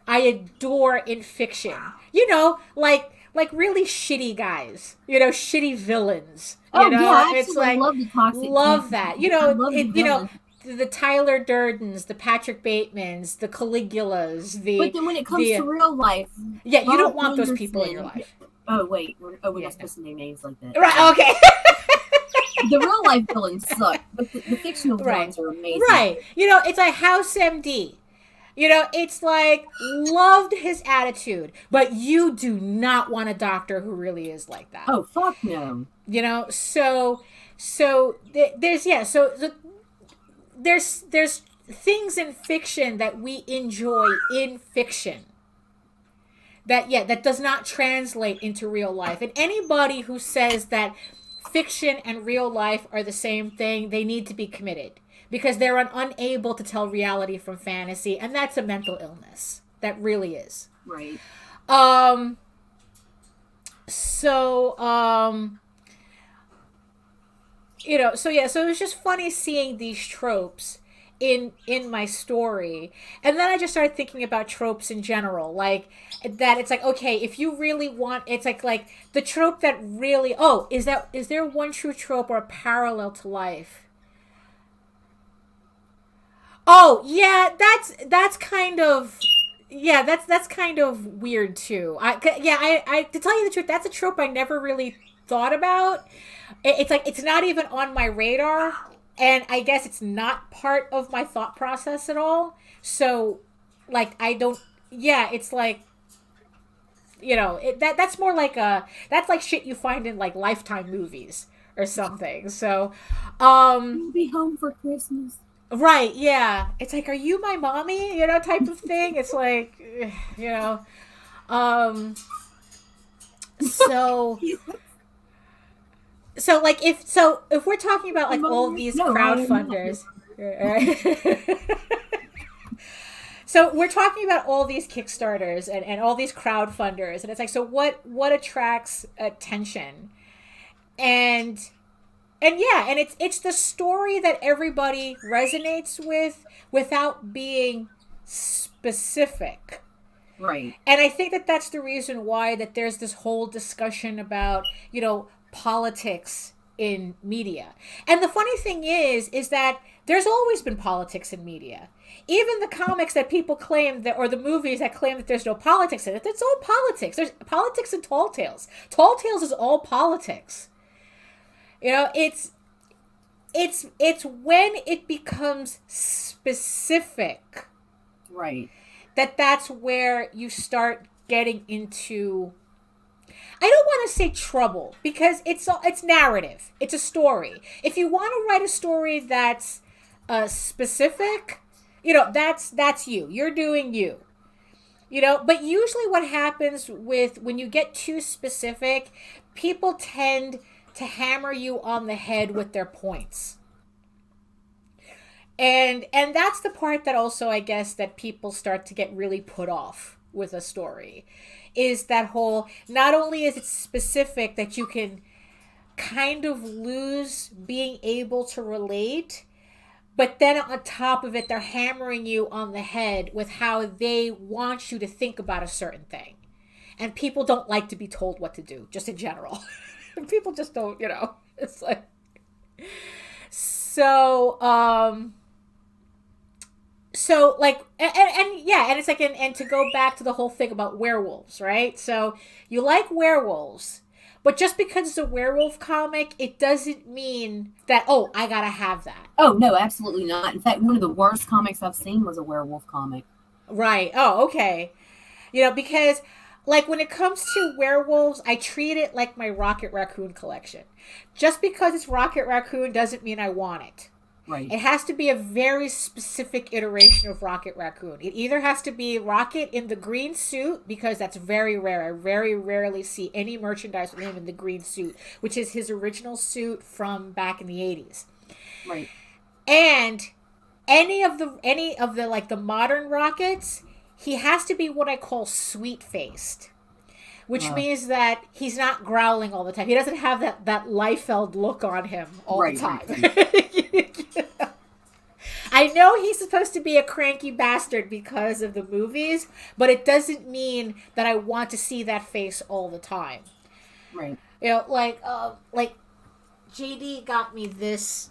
I adore in fiction. You know, like really shitty guys. You know, shitty villains. You know, I it's like love the toxic. love that. You know, you know, villains. the Tyler Durdens, the Patrick Batemans, the Caligulas, the. But then when it comes to real life, yeah, you don't want those people in your life. Oh wait, we're not supposed to name names like that. Right? Okay. The real life villains suck, but the fictional villains are amazing. Right. You know, it's like House MD. You know, it's like, loved his attitude, but you do not want a doctor who really is like that. Oh, fuck no. You know, so there's things in fiction that we enjoy in fiction that does not translate into real life. And anybody who says that fiction and real life are the same thing, they need to be committed, because they're unable to tell reality from fantasy, and that's a mental illness. That really is. Right. You know, so it was just funny seeing these tropes in my story. And then I just started thinking about tropes in general, like that it's like, okay, if you really want, it's like the trope that really, is there one true trope or a parallel to life? Oh, yeah, that's kind of, that's kind of weird too. I to tell you the truth, that's a trope I never really thought about. It's like, it's not even on my radar, and I guess it's not part of my thought process at all. So, like, it's like, you know, that's more like that's like shit you find in like Lifetime movies or something. So, You'll be home for Christmas. Right, yeah. It's like, are you my mommy? You know, type of thing. It's like, you know, so like if we're talking about like all these crowdfunders, so we're talking about all these Kickstarters and all these crowdfunders, and it's like, so what attracts attention? And it's the story that everybody resonates with without being specific. Right. And I think that that's the reason why that there's this whole discussion about, you know, politics in media. And the funny thing is that there's always been politics in media. Even the comics that people claim that, or the movies that claim that there's no politics in it, it's all politics. There's politics in Tall Tales. Tall Tales is all politics. You know, it's when it becomes specific, right, that's where you start getting into, I don't want to say trouble, because it's narrative. It's a story. If you want to write a story that's specific, you know, that's you. You're doing you. You know, but usually what happens when you get too specific, people tend to hammer you on the head with their points. And that's the part that also, I guess, that people start to get really put off with a story, is that whole, not only is it specific that you can kind of lose being able to relate, but then on top of it, they're hammering you on the head with how they want you to think about a certain thing. And people don't like to be told what to do, just in general. People just don't, you know, it's like, so like, and it's like, and to go back to the whole thing about werewolves, right? So you like werewolves, but just because it's a werewolf comic, it doesn't mean that, I gotta have that. Oh, no, absolutely not. In fact, one of the worst comics I've seen was a werewolf comic. Right. Oh, okay. You know, because like when it comes to werewolves, I treat it like my Rocket Raccoon collection. Just because it's Rocket Raccoon doesn't mean I want it. Right. It has to be a very specific iteration of Rocket Raccoon. It either has to be Rocket in the green suit, because that's very rare. I very rarely see any merchandise with him in the green suit, which is his original suit from back in the 80s. Right. And any of the like the modern Rockets, he has to be what I call sweet-faced. which means that he's not growling all the time. He doesn't have that Liefeld look on him all the time. Right. I know he's supposed to be a cranky bastard because of the movies, but it doesn't mean that I want to see that face all the time. Right. You know, like JD got me this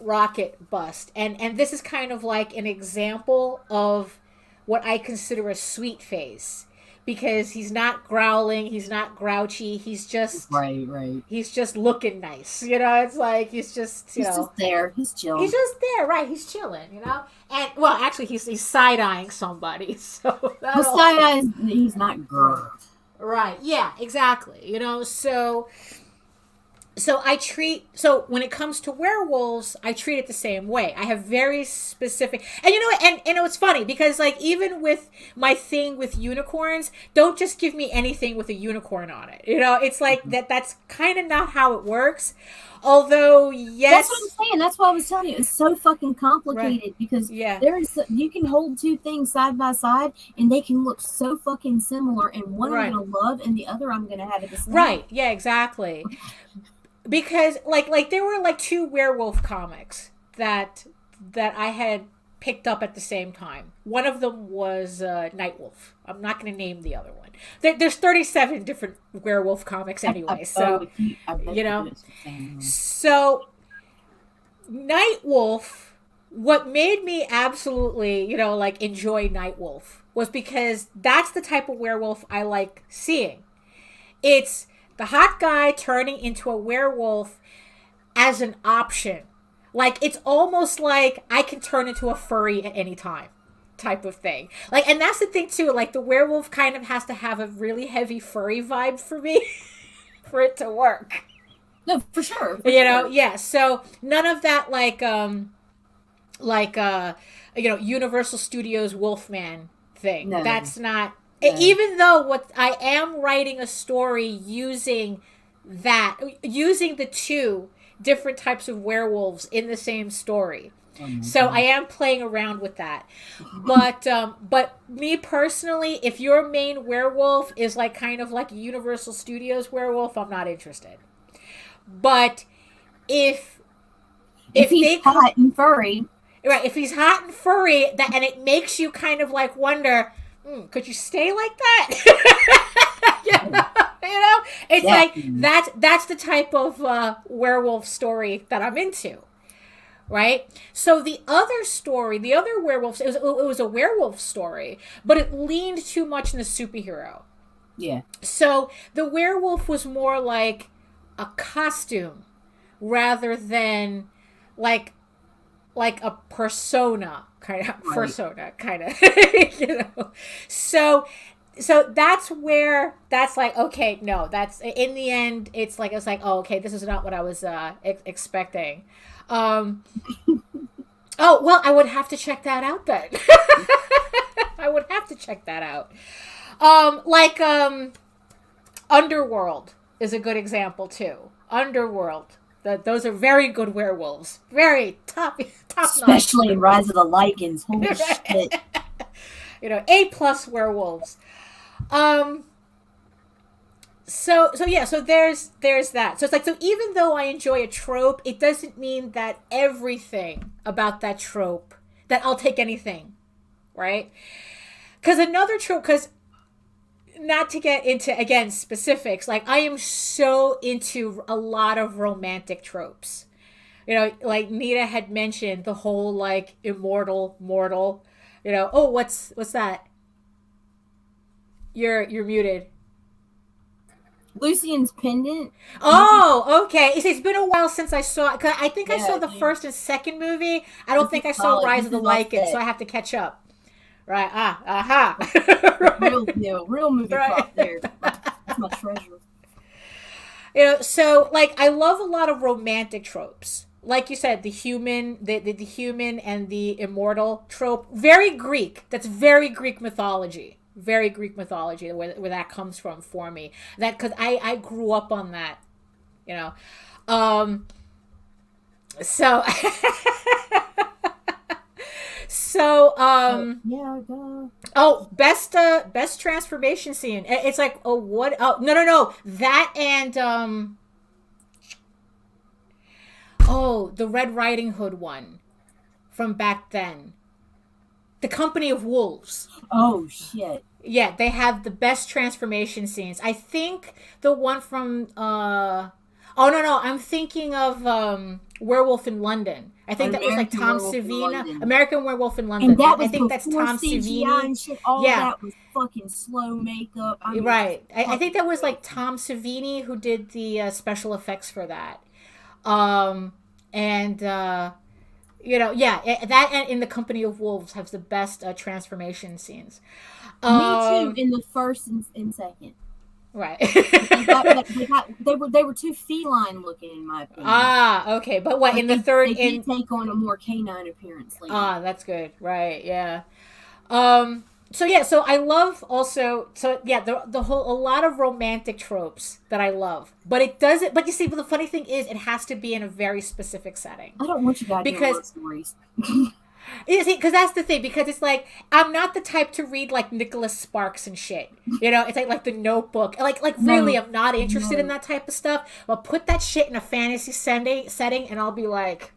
rocket bust, and this is kind of like an example of what I consider a sweet face, because he's not growling, he's not grouchy, he's just right. He's just looking nice, you know. It's like he's just he's just there, he's chilling. He's just there, right? He's chilling, you know. And well, actually, he's side eyeing somebody, so side eyes. He's not girl. Right? Yeah, exactly. You know, so when it comes to werewolves, I treat it the same way. I have very specific, and you know what, and you know, it's funny because like even with my thing with unicorns, don't just give me anything with a unicorn on it. You know, it's like that's kind of not how it works. Although, yes, that's what I'm saying. That's why I was telling you it's so fucking complicated, because you can hold two things side by side and they can look so fucking similar, and one I'm gonna love and the other I'm gonna have it the same. Right? Yeah, exactly. Because like there were like two werewolf comics that I had picked up at the same time. One of them was Nightwolf. I'm not going to name the other one. There's 37 different werewolf comics anyway, so you know. So Nightwolf, what made me absolutely, you know, like enjoy Nightwolf was because that's the type of werewolf I like seeing. It's the hot guy turning into a werewolf as an option. Like, it's almost like I can turn into a furry at any time type of thing. Like, and that's the thing too, like the werewolf kind of has to have a really heavy furry vibe for me for it to work. No, for sure. You know, yeah. So none of that you know, Universal Studios Wolfman thing. No. That's not... Even though what I am writing a story using the two different types of werewolves in the same story. So I am playing around with that. But me personally, if your main werewolf is like kind of like a Universal Studios werewolf, I'm not interested. But if he's hot and furry. Right, if he's hot and furry, and it makes you kind of like wonder, could you stay like that? You know, it's like that's the type of werewolf story that I'm into, right? So the other werewolf, it was a werewolf story, but it leaned too much in the superhero. Yeah. So the werewolf was more like a costume rather than like a persona kind of, you know. So that's where that's like, okay, no, that's in the end. It's like oh, okay, this is not what I was expecting. Oh well, I would have to check that out then. I would have to check that out. Underworld is a good example too. Underworld. Those are very good werewolves. Very top especially in Rise of the Lycans. Holy shit. You know, A+ werewolves. So there's that. So it's like, so even though I enjoy a trope, it doesn't mean that everything about that trope, that I'll take anything, right? Because another trope, because not to get into, again, specifics, like I am so into a lot of romantic tropes. You know, like Nita had mentioned the whole like immortal, mortal, you know, oh, what's that? You're muted. Lucian's pendant. Oh, okay. It's been a while since I saw it. Cause I think I saw the first and second movie. I don't think I saw Rise of the Lycans, so I have to catch up. Right. Real movie prop there. That's my treasure. You know, so like I love a lot of romantic tropes. Like you said, the human and the immortal trope, very Greek. That's very Greek mythology. Very Greek mythology, where that comes from for me. That because I grew up on that, you know. So, Yeah, duh. oh, best transformation scene. It's like, oh, what? Oh, no. That and, oh, the Red Riding Hood one from back then. The Company of Wolves. Oh, shit. Yeah, they have the best transformation scenes. I think the one from, oh, no, I'm thinking of, Werewolf in London. I think that was like American Tom Werewolf in Savina. London. American Werewolf in London. And that was I think that's before Tom CGI Savini. and shit. All Yeah. that was fucking slow makeup. I mean, Right. I think that was like Tom Savini who did the special effects for that. And that and In the Company of Wolves has the best transformation scenes. Me too. In the first and second, Right. they were too feline looking in my opinion. Okay. But what, in the third? They did take on a more canine appearance later. That's good. Right. Yeah. So I love also, the whole, a lot of romantic tropes that I love, but it doesn't, but you see, but the funny thing is it has to be in a very specific setting. I don't want you guys to love stories. You see, because that's the thing, because it's like, I'm not the type to read like Nicholas Sparks and shit, it's like the Notebook, really, I'm not interested in that type of stuff, but put that shit in a fantasy setting and I'll be like,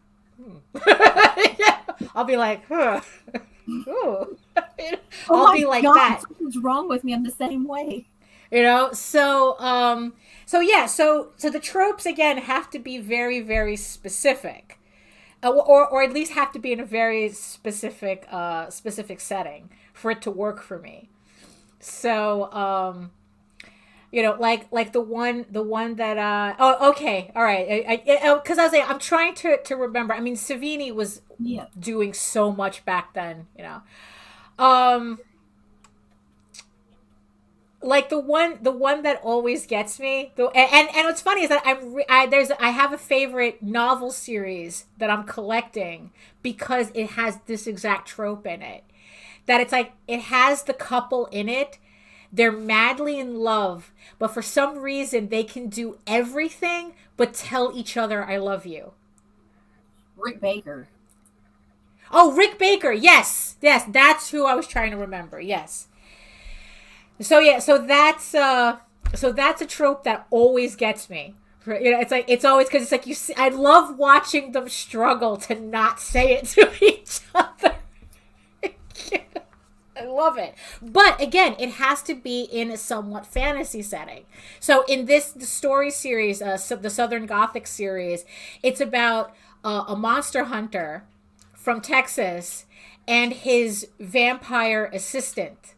I'll be like, huh. Ooh. I'll be like that. What's wrong with me? I'm the same way. So the tropes again have to be very, very specific, or at least have to be in a very specific setting for it to work for me. So like the one that okay, all right, because I was like, I'm trying to remember. I mean, Savini was doing so much back then, like the one that always gets me, and what's funny is that I have a favorite novel series that I'm collecting because it has this exact trope in it, that it's like, it has the couple in it. They're madly in love, but for some reason they can do everything but tell each other I love you. Rick Baker. Oh, Rick Baker. Yes, that's who I was trying to remember. Yes. So that's a trope that always gets me. It's always, because it's like, you see, I love watching them struggle to not say it to each other. I love it. But again, it has to be in a somewhat fantasy setting. So in the story series, the Southern Gothic series, it's about a monster hunter from Texas and his vampire assistant.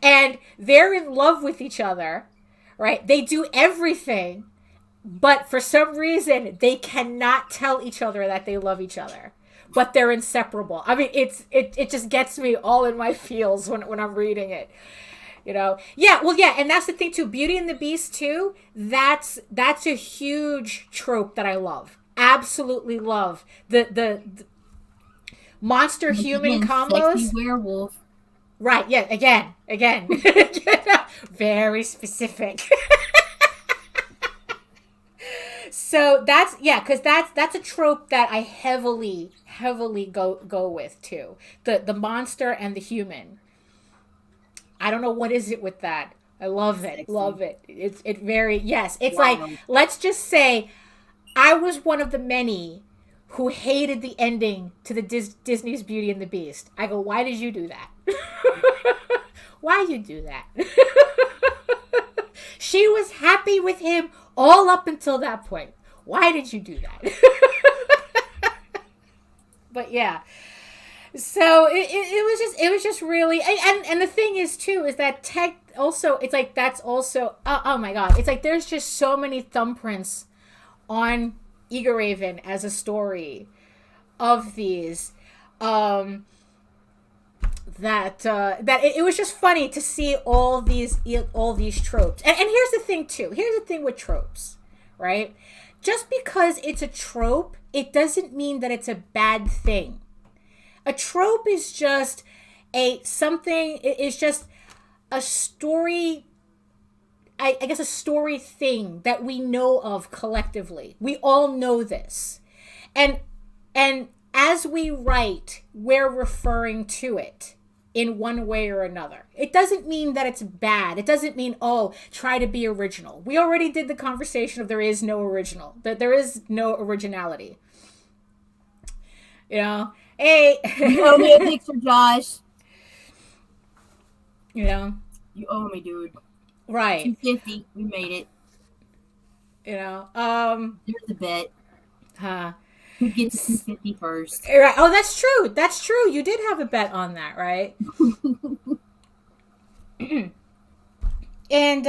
And they're in love with each other, right? They do everything, but for some reason, they cannot tell each other that they love each other. But they're inseparable. I mean, it just gets me all in my feels when I'm reading it. Yeah, well, yeah, and that's the thing too. Beauty and the Beast too. That's a huge trope that I love. Absolutely love the monster human combos. Sexy werewolf. Right. Yeah. Again. Very specific. So because that's a trope that I heavily go with too. The monster and the human. I don't know what is it with that. I love it. Sexy. Love it. It's very, yes. It's Wild. like, let's just say I was one of the many who hated the ending to the Disney's Beauty and the Beast. I go, why did you do that? Why you do that? She was happy with him all up until that point. Why did you do that? But yeah. So it was just really, and the thing is too, is that also, it's like, that's also, oh my God. It's like, there's just so many thumbprints on Egoraven as a story of these, that it was just funny to see all these tropes. And here's the thing too. Here's the thing with tropes, right? Just because it's a trope, it doesn't mean that it's a bad thing. A trope is just it's just a story, I guess a story thing that we know of collectively. We all know this. And as we write, we're referring to it in one way or another. It doesn't mean that it's bad. It doesn't mean, oh, try to be original. We already did the conversation of there is no original, that there is no originality. You know, hey. You owe me a picture, Josh. You know? You owe me, dude. Right. 250. We made it. You know? There's a bet. Huh. Who gets 250 first? Right. Oh, that's true. That's true. You did have a bet on that, right? And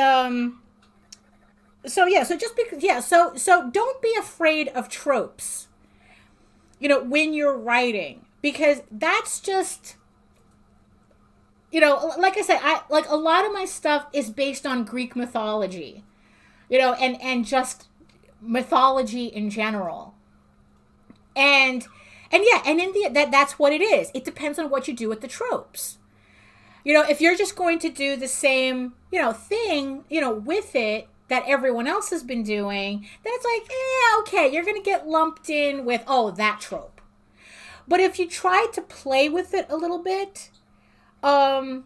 so yeah, so just because so don't be afraid of tropes. You know, when you're writing, because that's just, you know, like I said, I like a lot of my stuff is based on Greek mythology. You know, and just mythology in general. And yeah, and in the that's what it is. It depends on what you do with the tropes. You know, if you're just going to do the same, you know, thing, you know, with it that everyone else has been doing, then it's like, okay, you're going to get lumped in with, oh, that trope. But if you try to play with it a little bit, that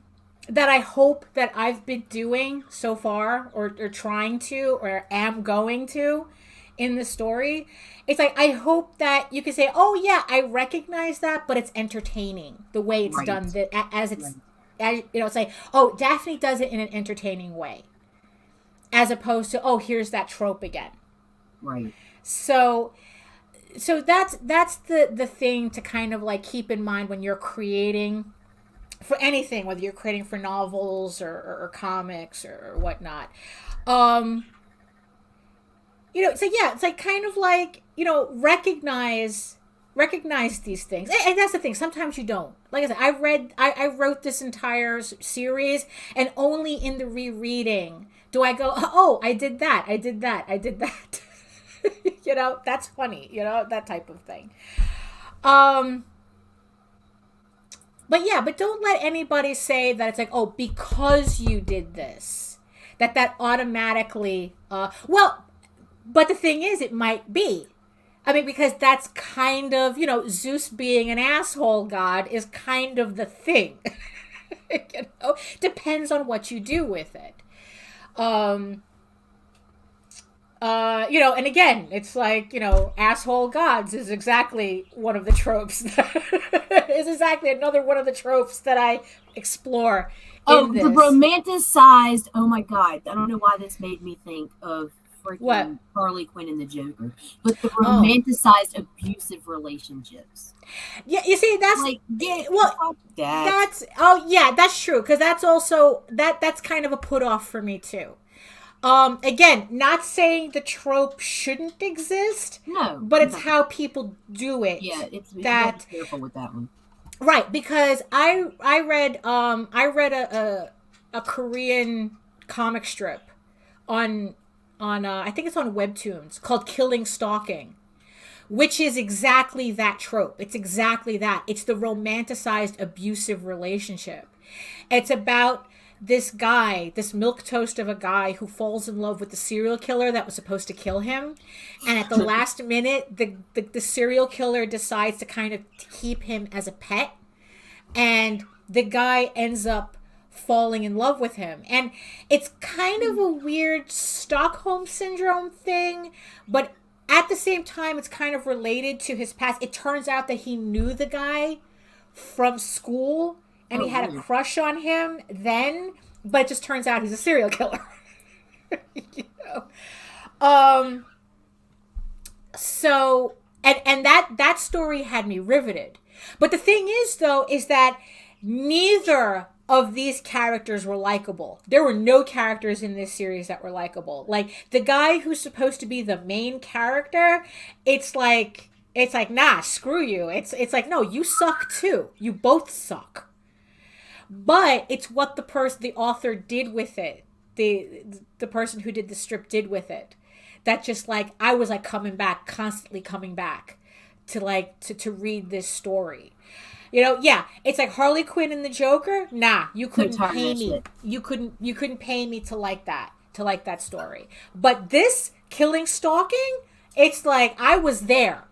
I hope that I've been doing so far, or trying to, or am going to in the story, it's like, I hope that you can say, oh yeah, I recognize that, but it's entertaining the way it's done, that as it's, as, you know, it's like, oh, Daphne does it in an entertaining way, as opposed to, oh, here's that trope again. Right. So that's the thing to kind of like keep in mind when you're creating for anything, whether you're creating for novels or comics or whatnot. You know, so yeah, it's like kind of like, you know, recognize these things. And that's the thing. Sometimes you don't. Like I said, I wrote this entire series, and only in the rereading do I go, oh, I did that. You know, that's funny, you know, that type of thing. But yeah, but don't let anybody say that it's like, oh, because you did this, that automatically, well, but the thing is, it might be. I mean, because that's kind of, you know, Zeus being an asshole god is kind of the thing. You know, depends on what you do with it. You know, and again, it's like, you know, asshole gods is exactly one of the tropes. Is exactly another one of the tropes that I explore in this. The romanticized, oh my God, I don't know why this made me think of freaking Harley Quinn and the Joker, but the romanticized abusive relationships. Yeah, you see, that's like, that's true, because that's also that's kind of a put off for me too. Again, not saying the trope shouldn't exist, no, but it's how people do it. Yeah, it's that careful with that one, right? Because I read a Korean comic strip on I think it's on Webtoons called Killing Stalking, which is exactly that trope. It's exactly that. It's the romanticized abusive relationship. It's about this guy, this milquetoast of a guy who falls in love with the serial killer that was supposed to kill him. And at the last minute, the serial killer decides to kind of keep him as a pet. And the guy ends up falling in love with him. And it's kind of a weird Stockholm syndrome thing, but at the same time, it's kind of related to his past. It turns out that he knew the guy from school, and he had a crush on him then, but it just turns out he's a serial killer. You know? So, and that story had me riveted. But the thing is, though, is that neither of these characters were likable. There were no characters in this series that were likable. Like, the guy who's supposed to be the main character, it's like, nah, screw you. It's like, no, you suck too. You both suck. But it's what the author did with it. The person who did the strip did with it. That just like, I was like constantly coming back to like, to read this story. You know, yeah, it's like Harley Quinn and the Joker. Nah, you couldn't pay me. You couldn't pay me to like that story. But this Killing Stalking, it's like I was there.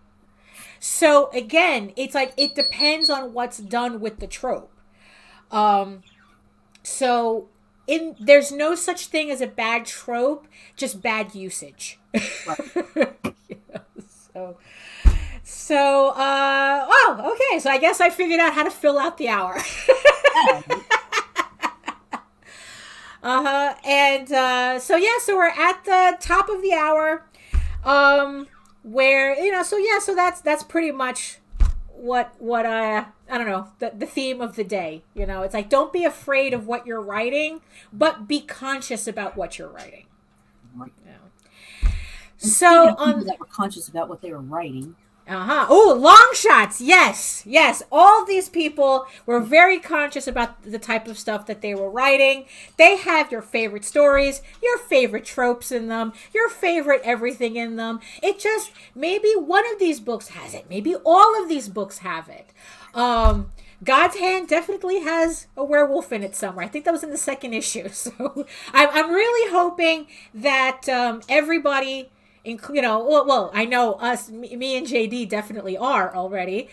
So again, it's like it depends on what's done with the trope. So there's no such thing as a bad trope, just bad usage. Right. Okay. So I guess I figured out how to fill out the hour. So we're at the top of the hour, where, so that's pretty much what I don't know, the theme of the day. It's like, don't be afraid of what you're writing, but be conscious about what you're writing. Right. So people that were conscious about what they were writing. Oh, LONGSHOTS. Yes. All these people were very conscious about the type of stuff that they were writing. They have your favorite stories, your favorite tropes in them, your favorite everything in them. It just, maybe one of these books has it. Maybe all of these books have it. God's Hand definitely has a werewolf in it somewhere. I think that was in the second issue. So I'm really hoping that everybody, I know us, me and JD definitely are already,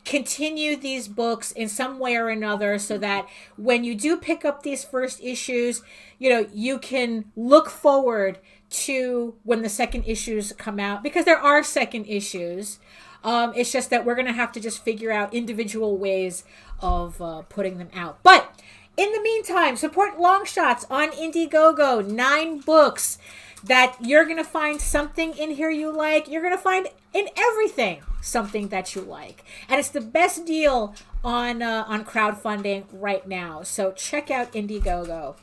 continue these books in some way or another, so that when you do pick up these first issues, you can look forward to when the second issues come out, because there are second issues. It's just that we're going to have to just figure out individual ways of putting them out. But in the meantime, support LONGSHOTS on Indiegogo. 9 books that you're going to find something in here you like. You're going to find in everything something that you like. And it's the best deal on crowdfunding right now. So check out Indiegogo.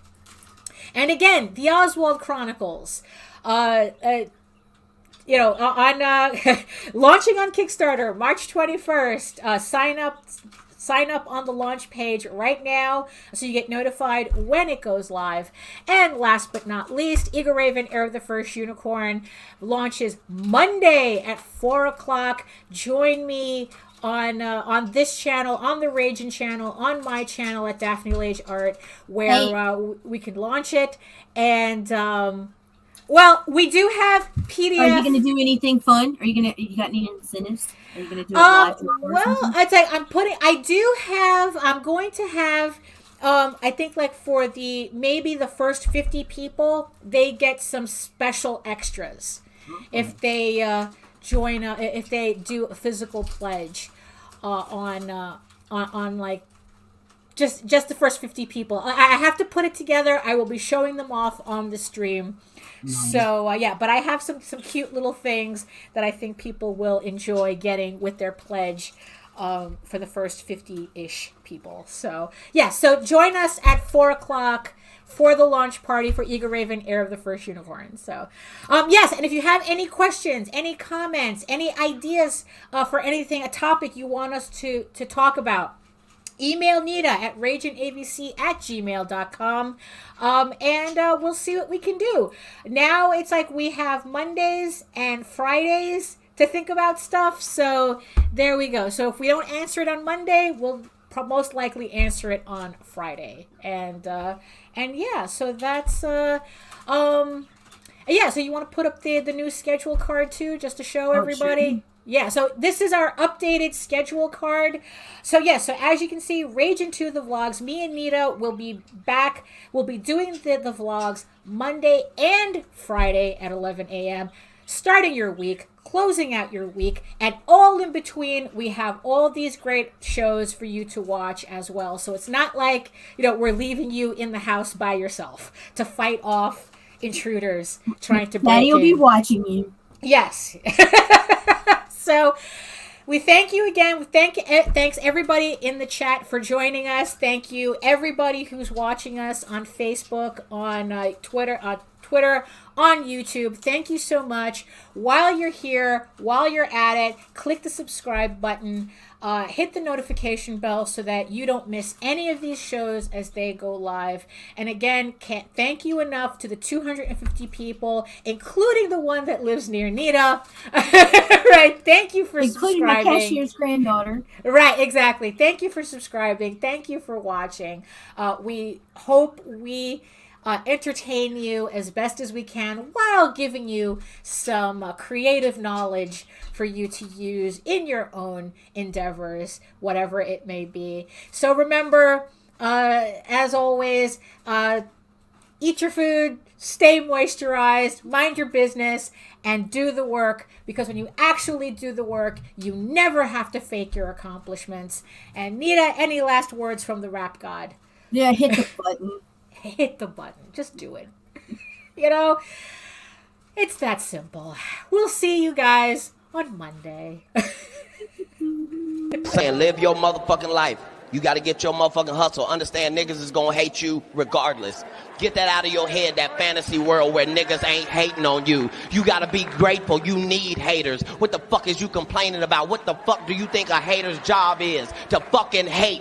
And again, the Oswald Chronicles. Launching on Kickstarter March 21st. Sign up on the launch page right now so you get notified when it goes live. And last but not least, Egoraven, Heir of the First Unicorn, launches Monday at 4 o'clock. Join me on this channel, on the Ragin channel, on my channel at Daphne Lage Art, where we can launch it. And we do have PDF. Are you going to do anything fun? You got any incentives? Are you going to do it live? I'm going to have, I think like for maybe the first 50 people, they get some special extras. If they join, if they do a physical pledge on like, just the first 50 people. I have to put it together. I will be showing them off on the stream. Nice. So but I have some cute little things that I think people will enjoy getting with their pledge for the first 50-ish people. So so join us at 4 o'clock for the launch party for Egoraven, Heir of the First Unicorn. So and if you have any questions, any comments, any ideas for anything, a topic you want us to talk about, email Nita at raginabc@gmail.com, and we'll see what we can do. Now it's like we have Mondays and Fridays to think about stuff, so there we go. So if we don't answer it on Monday, we'll most likely answer it on Friday. And so that's so you want to put up the new schedule card too, just to show everybody? Sure. Yeah, so this is our updated schedule card. So as you can see, Rage into the vlogs. Me and Nita will be back. We'll be doing the vlogs Monday and Friday at 11 a.m., starting your week, closing out your week, and all in between, we have all these great shows for you to watch as well. So it's not like, we're leaving you in the house by yourself to fight off intruders trying to break in. Daddy will be watching you. Yes. So we thank you again. Thanks everybody in the chat for joining us. Thank you everybody who's watching us on Facebook, on Twitter, on YouTube. Thank you so much. While you're here, while you're at it, click the subscribe button. Hit the notification bell so that you don't miss any of these shows as they go live. And again, can't thank you enough to the 250 people, including the one that lives near Nita. Right. Thank you for including subscribing. My cashier's granddaughter. Right, exactly. Thank you for subscribing. Thank you for watching. We hope we entertain you as best as we can while giving you some creative knowledge for you to use in your own endeavors, whatever it may be. So remember, as always, eat your food, stay moisturized, mind your business, and do the work, because when you actually do the work, you never have to fake your accomplishments. And Nita, any last words from the rap god? Yeah, hit the button. Hit the button. Just do it. You know, it's that simple. We'll see you guys on Monday. Saying live your motherfucking life. You got to get your motherfucking hustle. Understand niggas is going to hate you regardless. Get that out of your head, that fantasy world where niggas ain't hating on you. You got to be grateful. You need haters. What the fuck is you complaining about? What the fuck do you think a hater's job is? To fucking hate.